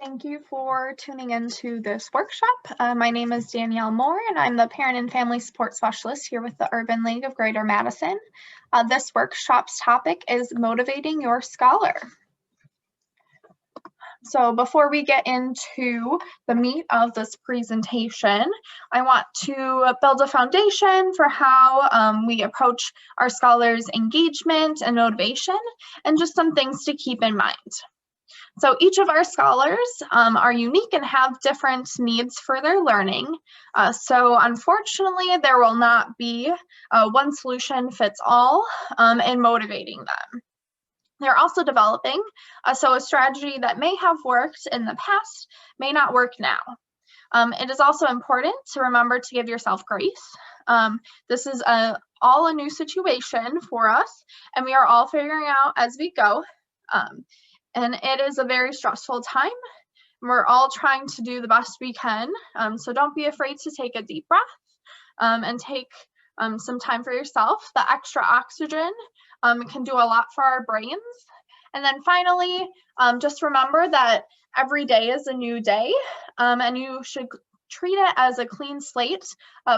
Thank you for tuning into this workshop. My name is Danielle Moore, and I'm the Parent and Family Support Specialist here with the Urban League of Greater Madison. This workshop's topic is motivating your scholar. So before we get into the meat of this presentation, I want to build a foundation for how we approach our scholars' engagement and motivation, and just some things to keep in mind. So each of our scholars are unique and have different needs for their learning. So unfortunately, there will not be one solution fits all in motivating them. They're also developing, so a strategy that may have worked in the past may not work now. It is also important to remember to give yourself grace. This is all a new situation for us, and we are all figuring out as we go. And it is a very stressful time. We're all trying to do the best we can. So don't be afraid to take a deep breath and take some time for yourself. The extra oxygen can do a lot for our brains. And then finally, just remember that every day is a new day, and you should treat it as a clean slate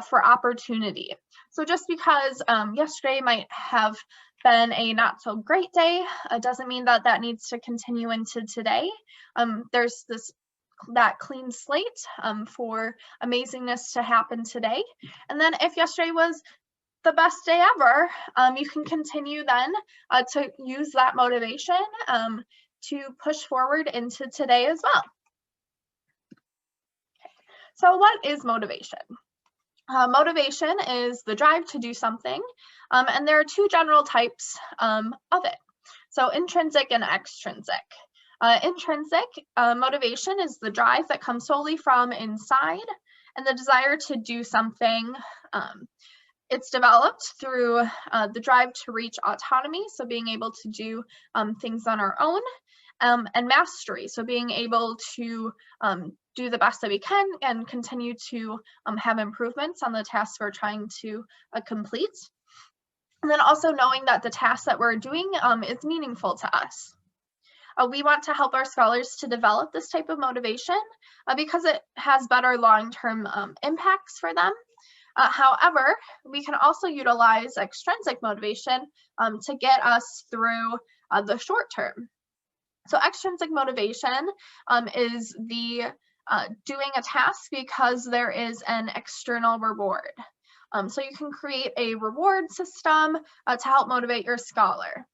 for opportunity. So just because yesterday might have been a not so great day, doesn't mean that that needs to continue into today. There's that clean slate for amazingness to happen today. And then if yesterday was the best day ever, you can continue then to use that motivation to push forward into today as well. So what is motivation? Motivation is the drive to do something, and there are two general types of it. So intrinsic and extrinsic. Intrinsic motivation is the drive that comes solely from inside and the desire to do something. It's developed through the drive to reach autonomy, so being able to do things on our own, and mastery, so being able to do the best that we can and continue to have improvements on the tasks we're trying to complete. And then also knowing that the task that we're doing is meaningful to us. We want to help our scholars to develop this type of motivation because it has better long-term impacts for them. However, we can also utilize extrinsic motivation to get us through the short term. So extrinsic motivation is the doing a task because there is an external reward. So you can create a reward system to help motivate your scholar.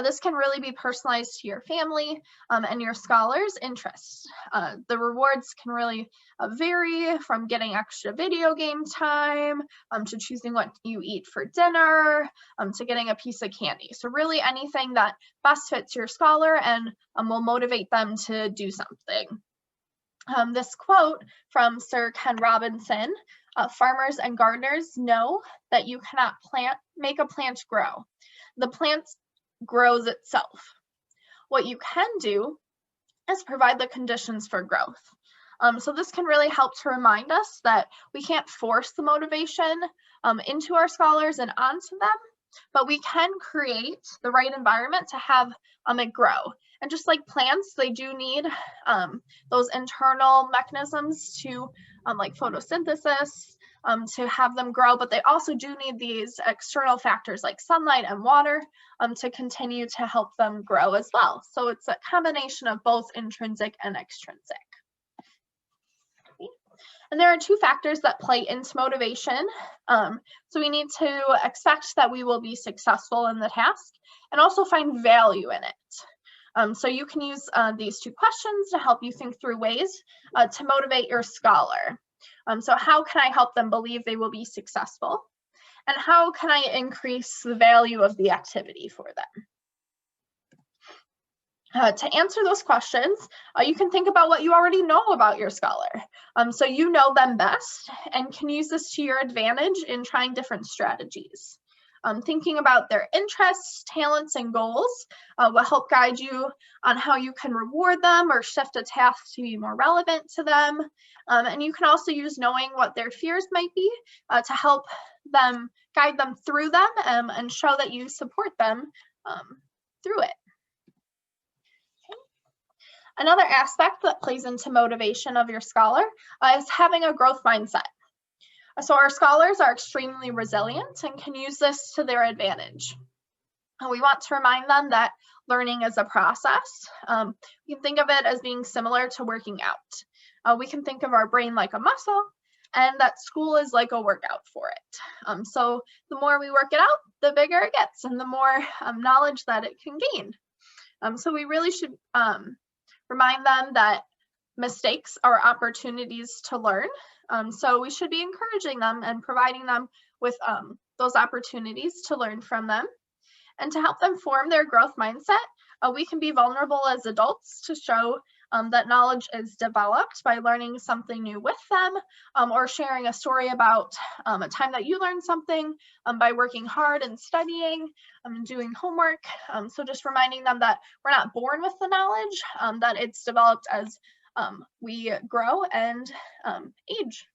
This can really be personalized to your family and your scholar's interests. The rewards can really vary from getting extra video game time, to choosing what you eat for dinner, to getting a piece of candy. So really anything that best fits your scholar and will motivate them to do something. This quote from Sir Ken Robinson, farmers and gardeners know that you cannot make a plant grow. The plant grows itself. What you can do is provide the conditions for growth. So this can really help to remind us that we can't force the motivation into our scholars and onto them, but we can create the right environment to have it grow. And just like plants, they do need those internal mechanisms to like photosynthesis to have them grow, but they also do need these external factors like sunlight and water to continue to help them grow as well. So it's a combination of both intrinsic and extrinsic. And there are two factors that play into motivation. So we need to expect that we will be successful in the task and also find value in it. So you can use these two questions to help you think through ways to motivate your scholar. So how can I help them believe they will be successful? And how can I increase the value of the activity for them? To answer those questions, you can think about what you already know about your scholar. So you know them best and can use this to your advantage in trying different strategies. Thinking about their interests, talents, and goals will help guide you on how you can reward them or shift a task to be more relevant to them. And you can also use knowing what their fears might be to help them, guide them through them and show that you support them through it. Another aspect that plays into motivation of your scholar is having a growth mindset. So our scholars are extremely resilient and can use this to their advantage. And we want to remind them that learning is a process. We can think of it as being similar to working out. We can think of our brain like a muscle, and that school is like a workout for it. So the more we work it out, the bigger it gets and the more knowledge that it can gain. So we really should remind them that mistakes are opportunities to learn. So we should be encouraging them and providing them with those opportunities to learn from them. And to help them form their growth mindset, we can be vulnerable as adults to show that knowledge is developed by learning something new with them, or sharing a story about a time that you learned something by working hard and studying and doing homework. So just reminding them that we're not born with the knowledge, that it's developed as we grow and age.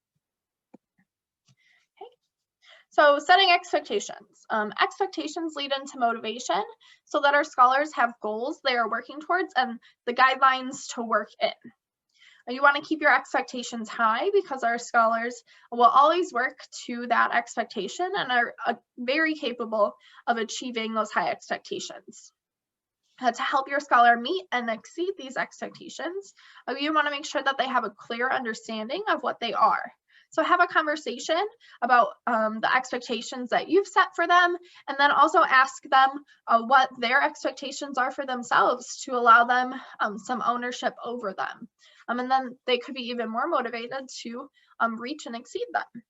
So setting expectations. Expectations lead into motivation so that our scholars have goals they are working towards and the guidelines to work in. You want to keep your expectations high because our scholars will always work to that expectation and are very capable of achieving those high expectations. To help your scholar meet and exceed these expectations, you want to make sure that they have a clear understanding of what they are. So have a conversation about the expectations that you've set for them, and then also ask them what their expectations are for themselves to allow them some ownership over them. And then they could be even more motivated to reach and exceed them.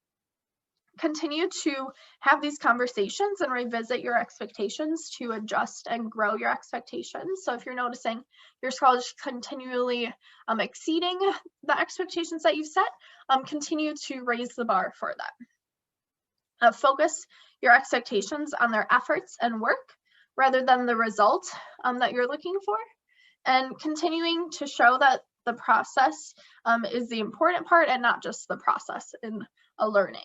Continue to have these conversations and revisit your expectations to adjust and grow your expectations. So if you're noticing your scholars continually exceeding the expectations that you've set, continue to raise the bar for them. Focus your expectations on their efforts and work rather than the result that you're looking for, and continuing to show that the process is the important part and not just the process in a learning.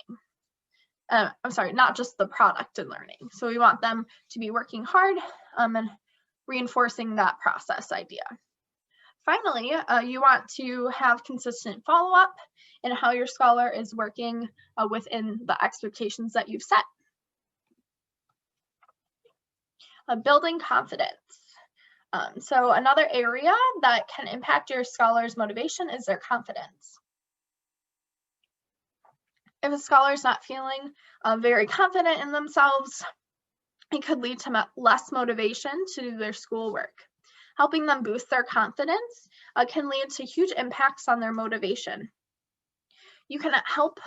Not just the product in learning. So we want them to be working hard and reinforcing that process idea. Finally, you want to have consistent follow-up in how your scholar is working within the expectations that you've set. Building confidence. So another area that can impact your scholar's motivation is their confidence. If a scholar is not feeling very confident in themselves, it could lead to less motivation to do their schoolwork. Helping them boost their confidence can lead to huge impacts on their motivation. You can help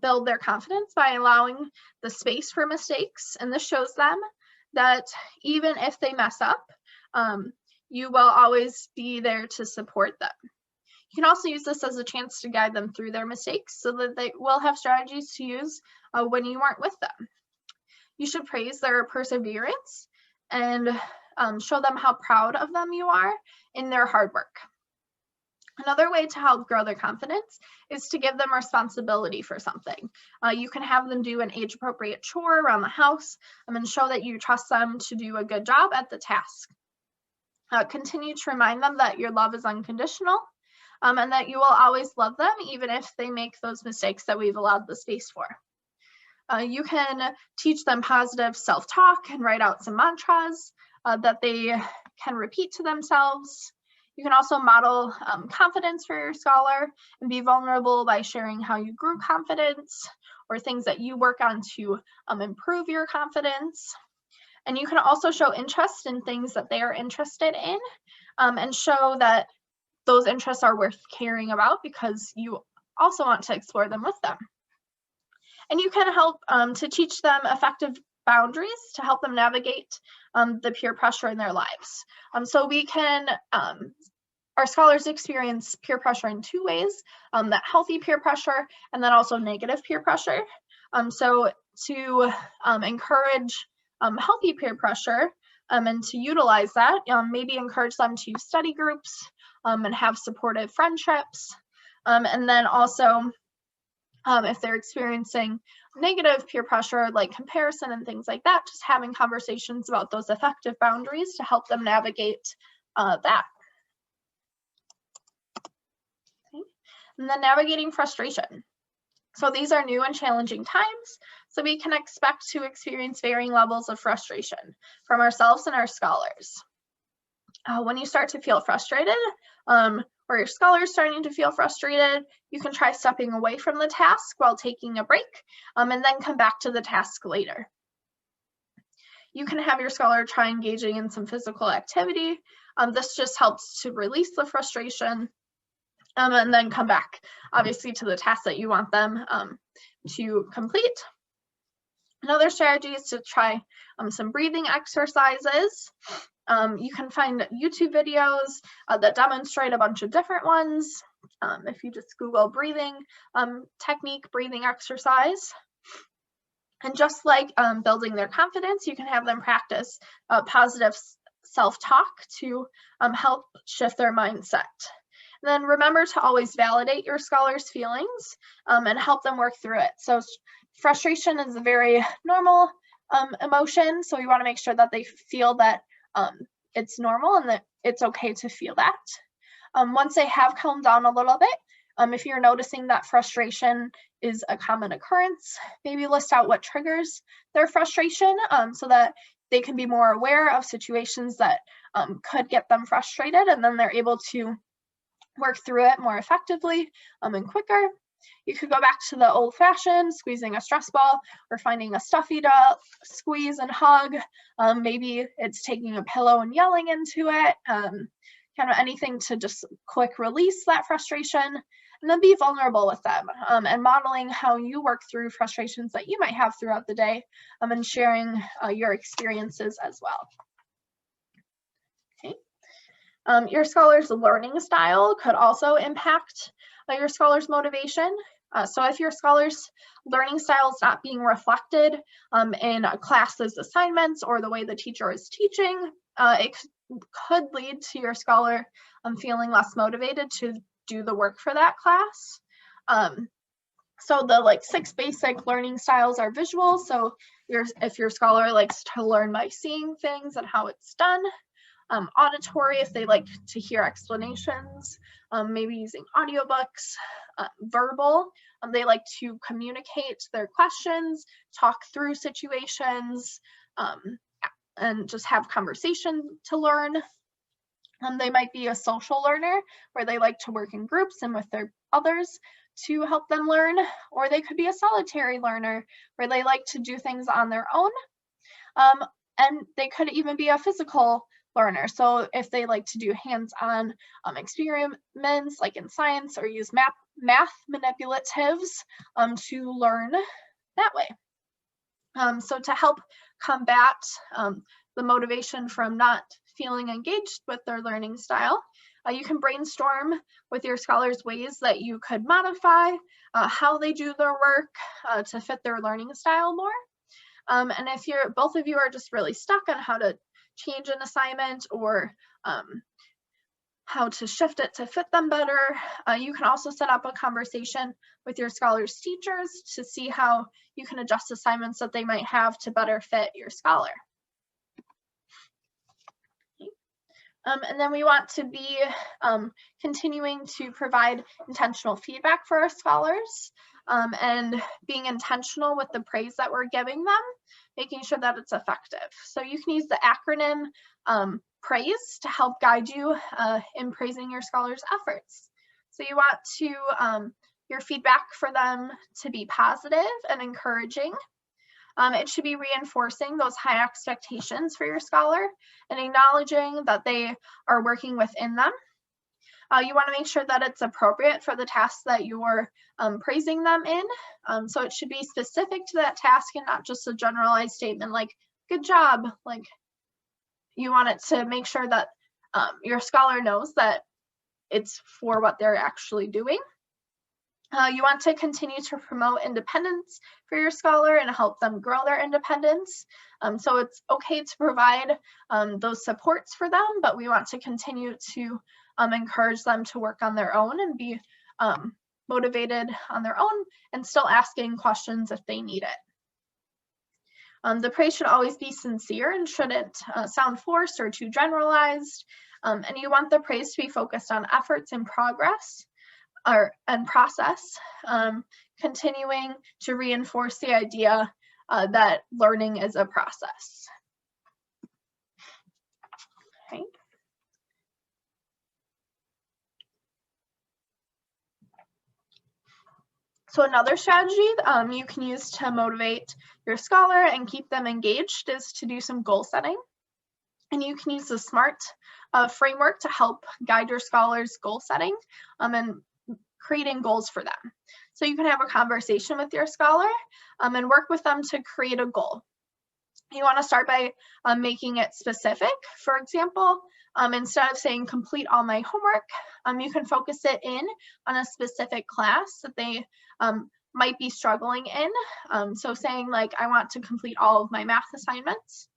build their confidence by allowing the space for mistakes, and this shows them that even if they mess up, you will always be there to support them. You can also use this as a chance to guide them through their mistakes so that they will have strategies to use when you aren't with them. You should praise their perseverance and show them how proud of them you are in their hard work. Another way to help grow their confidence is to give them responsibility for something. You can have them do an age-appropriate chore around the house and show that you trust them to do a good job at the task. Continue to remind them that your love is unconditional, and that you will always love them even if they make those mistakes that we've allowed the space for. You can teach them positive self-talk and write out some mantras that they can repeat to themselves. You can also model confidence for your scholar and be vulnerable by sharing how you grew confidence or things that you work on to improve your confidence. And you can also show interest in things that they are interested in and show that those interests are worth caring about because you also want to explore them with them. And you can help to teach them effective boundaries to help them navigate the peer pressure in their lives. So we can, our scholars experience peer pressure in two ways, that healthy peer pressure and then also negative peer pressure. So to encourage healthy peer pressure and to utilize that, maybe encourage them to use study groups and have supportive friendships. And then also, if they're experiencing negative peer pressure like comparison and things like that, just having conversations about those effective boundaries to help them navigate that. And then navigating frustration. So these are new and challenging times, so we can expect to experience varying levels of frustration from ourselves and our scholars. When you start to feel frustrated, or your scholar is starting to feel frustrated, you can try stepping away from the task while taking a break, and then come back to the task later. You can have your scholar try engaging in some physical activity. This just helps to release the frustration, and then come back, obviously, to the task that you want them to complete. Another strategy is to try some breathing exercises. You can find YouTube videos that demonstrate a bunch of different ones. If you just Google breathing technique, breathing exercise. And just like building their confidence, you can have them practice positive self-talk to help shift their mindset. And then remember to always validate your scholar's feelings and help them work through it. So frustration is a very normal emotion, so you want to make sure that they feel that it's normal and that it's okay to feel that. Once they have calmed down a little bit, if you're noticing that frustration is a common occurrence, maybe list out what triggers their frustration so that they can be more aware of situations that could get them frustrated, and then they're able to work through it more effectively and quicker. You could go back to the old-fashioned squeezing a stress ball or finding a stuffy to squeeze and hug. Maybe it's taking a pillow and yelling into it, kind of anything to just quick release that frustration, and then be vulnerable with them and modeling how you work through frustrations that you might have throughout the day and sharing your experiences as well. Your scholar's learning style could also impact your scholar's motivation. So if your scholar's learning style is not being reflected in a class's assignments or the way the teacher is teaching, it could lead to your scholar feeling less motivated to do the work for that class. So the 6 basic learning styles are visual. So if your scholar likes to learn by seeing things and how it's done. Auditory, if they like to hear explanations, maybe using audiobooks. Verbal, they like to communicate their questions, talk through situations, and just have conversation to learn. They might be a social learner where they like to work in groups and with their others to help them learn, or they could be a solitary learner where they like to do things on their own. And they could even be a physical learner. So if they like to do hands-on experiments like in science, or use math manipulatives to learn that way. So to help combat the motivation from not feeling engaged with their learning style, you can brainstorm with your scholars ways that you could modify how they do their work to fit their learning style more. And if both of you are just really stuck on how to change an assignment or how to shift it to fit them better, you can also set up a conversation with your scholars' teachers to see how you can adjust assignments that they might have to better fit your scholar. And then we want to be continuing to provide intentional feedback for our scholars and being intentional with the praise that we're giving them, making sure that it's effective. So you can use the acronym PRAISE to help guide you in praising your scholars' efforts. So you want to your feedback for them to be positive and encouraging. It should be reinforcing those high expectations for your scholar and acknowledging that they are working within them. You want to make sure that it's appropriate for the task that you're praising them in. So it should be specific to that task and not just a generalized statement like, good job. Like, you want it to make sure that your scholar knows that it's for what they're actually doing. You want to continue to promote independence for your scholar and help them grow their independence. So it's okay to provide those supports for them, but we want to continue to encourage them to work on their own and be motivated on their own and still asking questions if they need it. The praise should always be sincere and shouldn't sound forced or too generalized. And you want the praise to be focused on efforts and progress. and process, continuing to reinforce the idea that learning is a process. Okay. So another strategy you can use to motivate your scholar and keep them engaged is to do some goal setting. And you can use the SMART framework to help guide your scholars' goal setting and creating goals for them. So you can have a conversation with your scholar and work with them to create a goal. You want to start by making it specific. For example, instead of saying complete all my homework, you can focus it in on a specific class that they might be struggling in. So saying like, I want to complete all of my math assignments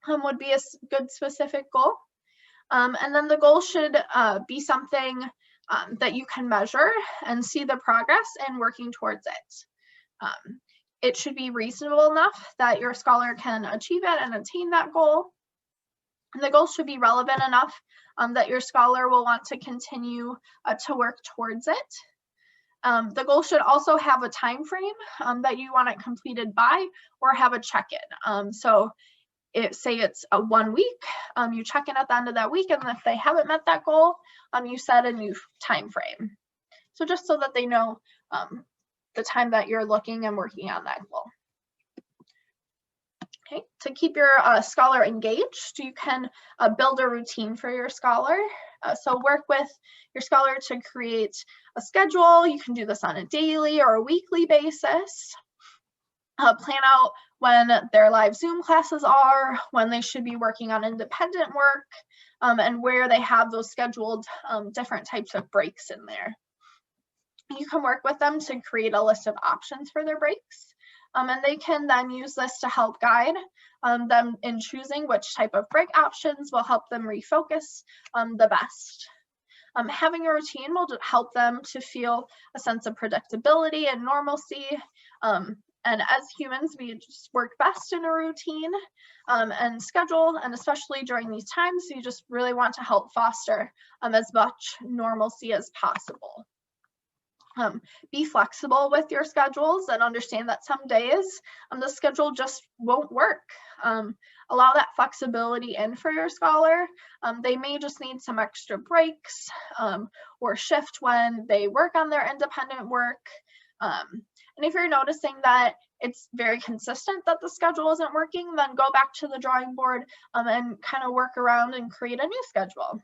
would be a good specific goal. And then the goal should be something that you can measure and see the progress and working towards it. It should be reasonable enough that your scholar can achieve it and attain that goal. And the goal should be relevant enough that your scholar will want to continue to work towards it. The goal should also have a time frame that you want it completed by, or have a check-in. So say it's a 1 week, you check in at the end of that week, and if they haven't met that goal, you set a new time frame. So just so that they know the time that you're looking and working on that goal. Okay, to keep your scholar engaged, you can build a routine for your scholar. So work with your scholar to create a schedule. You can do this on a daily or a weekly basis. Plan out when their live Zoom classes are, when they should be working on independent work, and where they have those scheduled different types of breaks in there. You can work with them to create a list of options for their breaks, and they can then use this to help guide them in choosing which type of break options will help them refocus the best. Having a routine will help them to feel a sense of predictability and normalcy. And as humans, we just work best in a routine and schedule, and especially during these times, you just really want to help foster as much normalcy as possible. Be flexible with your schedules and understand that some days the schedule just won't work. Allow that flexibility in for your scholar. They may just need some extra breaks or shift when they work on their independent work. And if you're noticing that it's very consistent that the schedule isn't working, then go back to the drawing board and kind of work around and create a new schedule.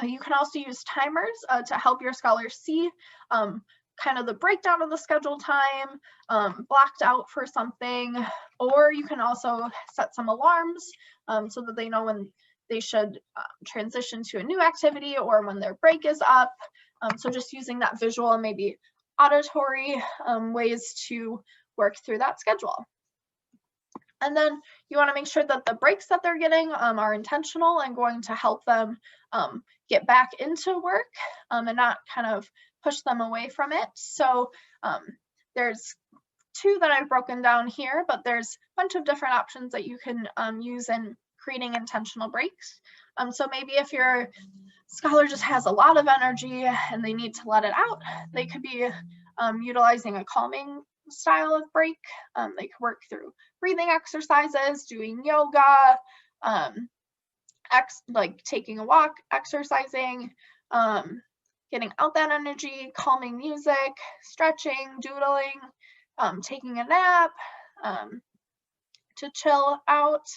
You can also use timers to help your scholars see kind of the breakdown of the schedule time, blocked out for something, or you can also set some alarms so that they know when they should transition to a new activity or when their break is up. So just using that visual and maybe auditory ways to work through that schedule. And then you want to make sure that the breaks that they're getting are intentional and going to help them get back into work and not kind of push them away from it. So there's two that I've broken down here, but there's a bunch of different options that you can use in creating intentional breaks. So maybe if your scholar just has a lot of energy and they need to let it out, they could be utilizing a calming style of break. They could work through breathing exercises, doing yoga, like taking a walk, exercising, getting out that energy, calming music, stretching, doodling, taking a nap to chill out.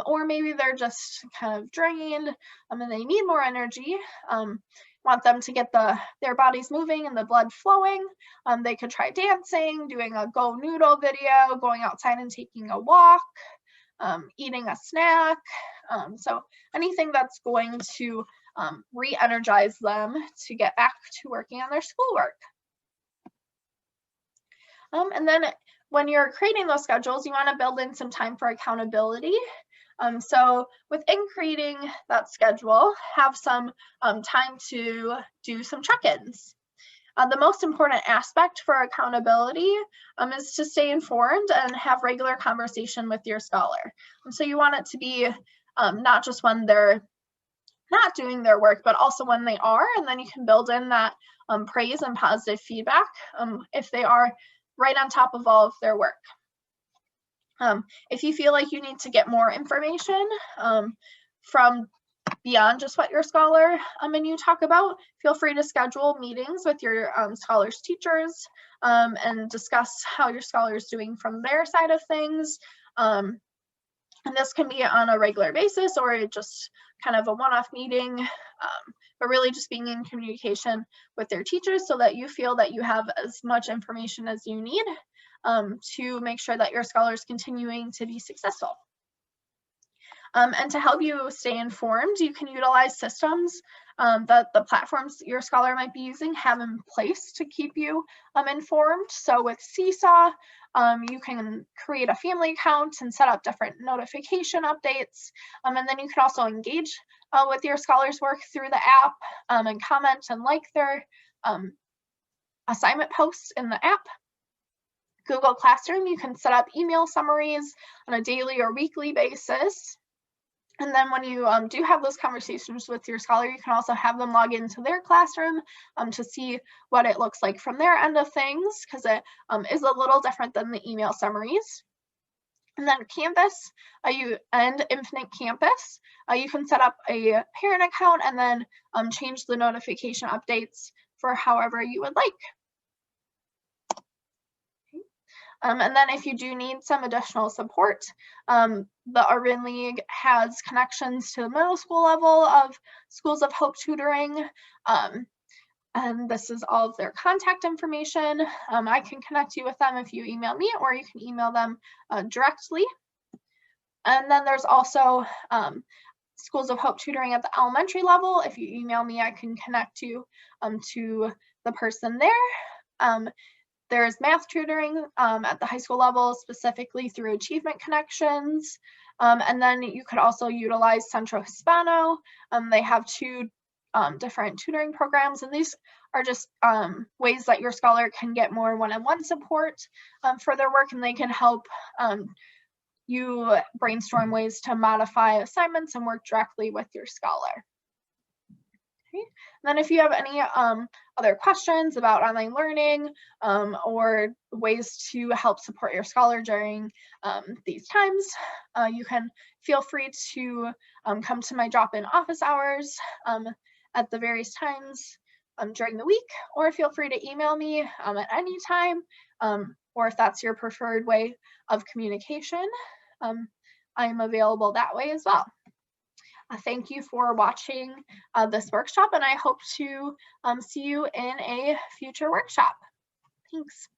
Or maybe they're just kind of drained and they need more energy. Want them to get their bodies moving and the blood flowing. They could try dancing, doing a Go Noodle video, going outside and taking a walk, eating a snack. So anything that's going to re-energize them to get back to working on their schoolwork. And then when you're creating those schedules, you want to build in some time for accountability. So within creating that schedule, have some time to do some check-ins. The most important aspect for accountability is to stay informed and have regular conversation with your scholar. So you want it to be not just when they're not doing their work, but also when they are, and then you can build in that praise and positive feedback if they are right on top of all of their work. If you feel like you need to get more information from beyond just what your scholar and you talk about, feel free to schedule meetings with your scholar's teachers and discuss how your scholar is doing from their side of things. And this can be on a regular basis or just kind of a one-off meeting, but really just being in communication with their teachers so that you feel that you have as much information as you need to make sure that your scholar is continuing to be successful. And to help you stay informed, you can utilize systems that the platforms your scholar might be using have in place to keep you informed. So with Seesaw, you can create a family account and set up different notification updates. And then you can also engage with your scholar's work through the app and comment and like their assignment posts in the app. Google Classroom, you can set up email summaries on a daily or weekly basis. And then when you do have those conversations with your scholar, you can also have them log into their classroom to see what it looks like from their end of things, because it is a little different than the email summaries. And then Canvas and Infinite Campus, you can set up a parent account and then change the notification updates for however you would like. And then if you do need some additional support, the Urban League has connections to the middle school level of Schools of Hope tutoring. And this is all of their contact information. I can connect you with them if you email me, or you can email them directly. And then there's also Schools of Hope tutoring at the elementary level. If you email me, I can connect you to the person there. There's math tutoring at the high school level, specifically through Achievement Connections. And then you could also utilize Centro Hispano. They have two different tutoring programs, and these are just ways that your scholar can get more one-on-one support for their work, and they can help you brainstorm ways to modify assignments and work directly with your scholar. And then if you have any other questions about online learning or ways to help support your scholar during these times, you can feel free to come to my drop-in office hours at the various times during the week, or feel free to email me at any time, or if that's your preferred way of communication, I am available that way as well. Thank you for watching this workshop, and I hope to see you in a future workshop. Thanks.